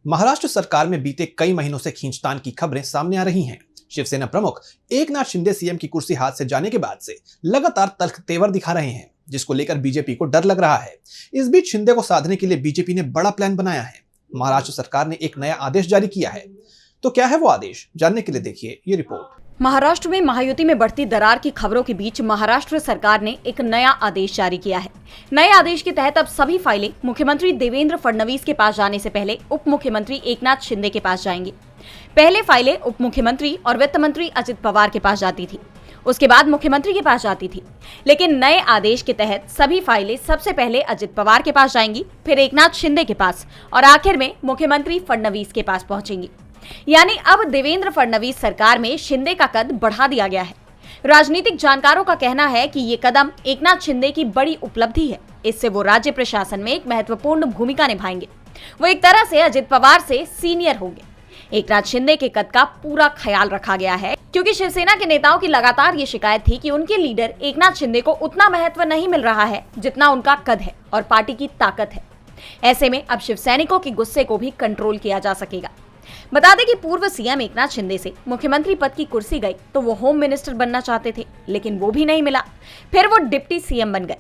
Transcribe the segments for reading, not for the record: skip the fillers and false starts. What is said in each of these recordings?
महाराष्ट्र सरकार में बीते कई महीनों से खींचतान की खबरें सामने आ रही हैं। शिवसेना प्रमुख एकनाथ शिंदे सीएम की कुर्सी हाथ से जाने के बाद से लगातार तल्ख तेवर दिखा रहे हैं, जिसको लेकर बीजेपी को डर लग रहा है। इस बीच शिंदे को साधने के लिए बीजेपी ने बड़ा प्लान बनाया है। महाराष्ट्र सरकार ने एक नया आदेश जारी किया है। तो क्या है वो आदेश, जानने के लिए देखिए ये रिपोर्ट। महाराष्ट्र में महायुति में बढ़ती दरार की खबरों के बीच महाराष्ट्र सरकार ने एक नया आदेश जारी किया है। नए आदेश के तहत अब सभी फाइलें मुख्यमंत्री देवेंद्र फडणवीस के पास जाने से पहले उप मुख्यमंत्री एकनाथ शिंदे के पास जाएंगी। पहले फाइलें उप मुख्यमंत्री और वित्त मंत्री अजित पवार के पास जाती थी, उसके बाद मुख्यमंत्री के पास जाती थी। लेकिन नए आदेश के तहत सभी फाइलें सबसे पहले अजित पवार के पास जाएंगी, फिर एकनाथ शिंदे के पास और आखिर में मुख्यमंत्री फडणवीस के पास पहुंचेंगी। यानी अब देवेंद्र फडणवीस सरकार में शिंदे का कद बढ़ा दिया गया है। राजनीतिक जानकारों का कहना है कि ये कदम एकनाथ शिंदे की बड़ी उपलब्धि है। इससे वो राज्य प्रशासन में एक महत्वपूर्ण भूमिका निभाएंगे। वो एक तरह से अजित पवार से सीनियर होंगे। एकनाथ शिंदे के कद का पूरा ख्याल रखा गया है, क्योंकि शिवसेना के नेताओं की लगातार ये शिकायत थी कि उनके लीडर एकनाथ शिंदे को उतना महत्व नहीं मिल रहा है जितना उनका कद है और पार्टी की ताकत है। ऐसे में अब शिवसैनिकों के गुस्से को भी कंट्रोल किया जा सकेगा। बता दें कि पूर्व सीएम एकनाथ शिंदे से मुख्यमंत्री पद की कुर्सी गई तो वो होम मिनिस्टर बनना चाहते थे, लेकिन वो भी नहीं मिला। फिर वो डिप्टी सीएम बन गए।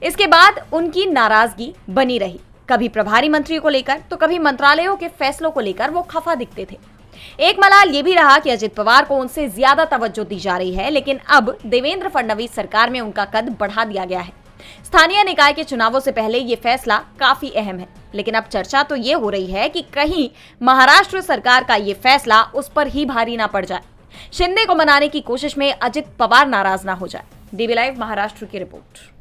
इसके बाद उनकी नाराजगी बनी रही, कभी प्रभारी मंत्री को लेकर तो कभी मंत्रालयों के फैसलों को लेकर वो खफा दिखते थे। एक मलाल ये भी रहा कि अजित पवार को उनसे ज्यादा तवज्जो दी जा रही है, लेकिन अब देवेंद्र फडणवीस सरकार में उनका कद बढ़ा दिया गया है। स्थानीय निकाय के चुनावों से पहले ये फैसला काफी अहम है, लेकिन अब चर्चा तो ये हो रही है कि कहीं महाराष्ट्र सरकार का ये फैसला उस पर ही भारी ना पड़ जाए, शिंदे को मनाने की कोशिश में अजित पवार नाराज ना हो जाए। डीबी लाइव महाराष्ट्र की रिपोर्ट।